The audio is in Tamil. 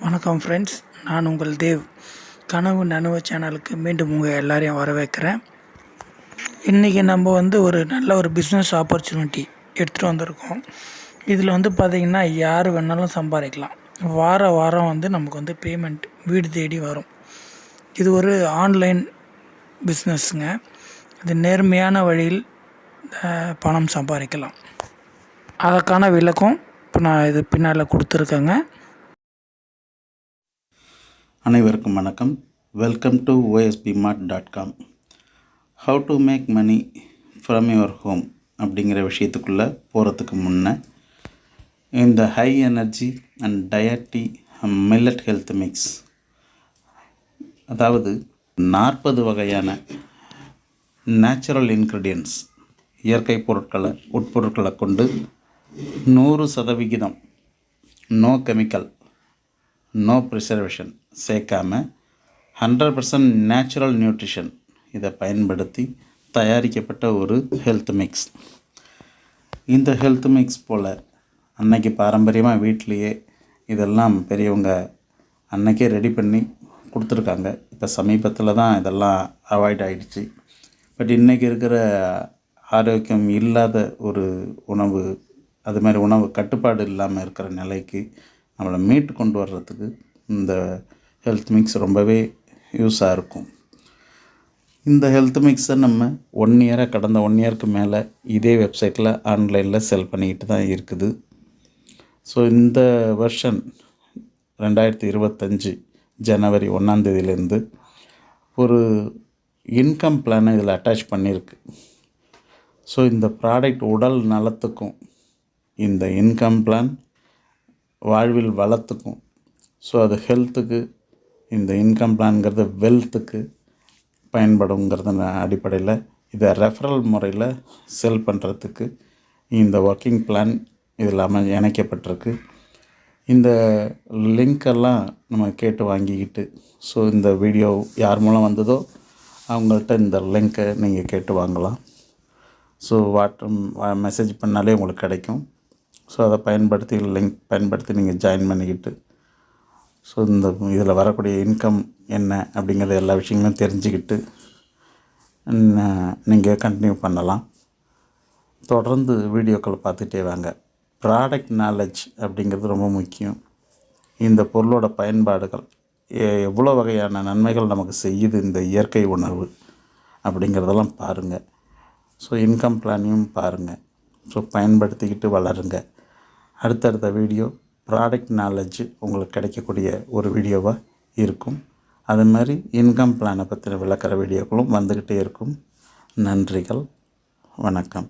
வணக்கம் ஃப்ரெண்ட்ஸ், நான் உங்கள் தேவ். கனவு நனவு சேனலுக்கு மீண்டும் உங்கள் எல்லாரையும் வரவேற்கிறேன். இன்றைக்கி நம்ம ஒரு நல்ல ஒரு பிஸ்னஸ் ஆப்பர்ச்சுனிட்டி எடுத்துகிட்டு வந்திருக்கோம். இதில் பார்த்திங்கன்னா யார் வேணாலும் சம்பாதிக்கலாம். வாரம் நமக்கு பேமெண்ட் வீடு தேடி வரும். இது ஒரு ஆன்லைன் பிஸ்னஸ்ங்க. இது நேர்மையான வழியில் பணம் சம்பாதிக்கலாம். அதற்கான விளக்கம் இப்போ நான் இது பின்னால் கொடுத்துருக்கேங்க. அனைவருக்கும் வணக்கம். Welcome to osbmart.com. How to make money from your home அப்படிங்கிற விஷயத்துக்குள்ளே போகிறதுக்கு முன்னே இந்த high energy and dietary millet health mix, அதாவது 40 வகையான நேச்சுரல் இன்க்ரீடியன்ட்ஸ், இயற்கை பொருட்களை உட்பொருட்களை கொண்டு 100% நோ கெமிக்கல், நோ ப்ரிசர்வேஷன் சேர்க்காமல் 100% நேச்சுரல் நியூட்ரிஷன் இதை பயன்படுத்தி தயாரிக்கப்பட்ட ஒரு ஹெல்த் மிக்ஸ். இந்த ஹெல்த் மிக்ஸ் போல் அன்னைக்கு பாரம்பரியமாக வீட்டிலையே இதெல்லாம் பெரியவங்க அன்னைக்கே ரெடி பண்ணி கொடுத்துருக்காங்க. இப்போ சமீபத்தில் தான் இதெல்லாம் அவாய்ட் ஆகிடுச்சு. பட் இன்றைக்கி இருக்கிற ஆரோக்கியம் இல்லாத ஒரு உணவு, அது மாதிரி உணவு கட்டுப்பாடு இல்லாமல் இருக்கிற நிலைக்கு நம்மளை மீட்டு கொண்டு வர்றதுக்கு இந்த ஹெல்த் மிக்ஸ் ரொம்பவே யூஸாக இருக்கும். இந்த ஹெல்த் மிக்ஸை நம்ம 1 இயராக, கடந்த 1 இயருக்கு மேலே இதே வெப்சைட்டில் ஆன்லைனில் செல் பண்ணிக்கிட்டு தான் இருக்குது. ஸோ இந்த வருஷன் 2025 ஜனவரி 1ஆம் தேதியிலேருந்து ஒரு இன்கம் பிளானை இதில் அட்டாச் பண்ணியிருக்கு. ஸோ இந்த ப்ராடக்ட் உடல் நலத்துக்கும், இந்த இன்கம் பிளான் வாழ்வில் வளத்துக்கும், ஸோ அது ஹெல்த்துக்கு, இந்த இன்கம் பிளான்ங்கிறது வெல்த்துக்கு பயன்படுங்கிறது அடிப்படையில் இதை ரெஃபரல் முறையில் செல் பண்ணுறதுக்கு இந்த ஒர்க்கிங் பிளான் இதில் இணைக்கப்பட்டிருக்கு. இந்த லிங்க்கெல்லாம் நம்ம கேட்டு வாங்கிக்கிட்டு, ஸோ இந்த வீடியோ யார் மூலம் வந்ததோ அவங்கள்ட்ட இந்த லிங்க்கை நீங்கள் கேட்டு வாங்கலாம். ஸோ மெசேஜ் பண்ணாலே உங்களுக்கு கிடைக்கும். ஸோ அதை லிங்க் பயன்படுத்தி நீங்கள் ஜாயின் பண்ணிக்கிட்டு, ஸோ இந்த இதில் வரக்கூடிய இன்கம் என்ன அப்படிங்கிற எல்லா விஷயங்களும் தெரிஞ்சுக்கிட்டு நீங்கள் கண்டினியூ பண்ணலாம். தொடர்ந்து வீடியோக்களை பார்த்துட்டே வாங்க. ப்ராடக்ட் நாலேஜ் அப்படிங்கிறது ரொம்ப முக்கியம். இந்த பொருளோட பயன்பாடுகள், எவ்வளோ வகையான நன்மைகள் நமக்கு செய்யுது இந்த இயற்கை உணர்வு அப்படிங்கிறதெல்லாம் பாருங்கள். ஸோ இன்கம் பிளானையும் பாருங்கள். ஸோ பயன்படுத்திக்கிட்டு வளருங்க. அடுத்தடுத்த வீடியோ ப்ராடக்ட் நாலேஜ் உங்களுக்கு கிடைக்கக்கூடிய ஒரு வீடியோவாக இருக்கும். அது மாதிரி இன்கம் பிளானை பற்றின விளக்கிற வீடியோக்களும் வந்துக்கிட்டே இருக்கும். நன்றிகள், வணக்கம்.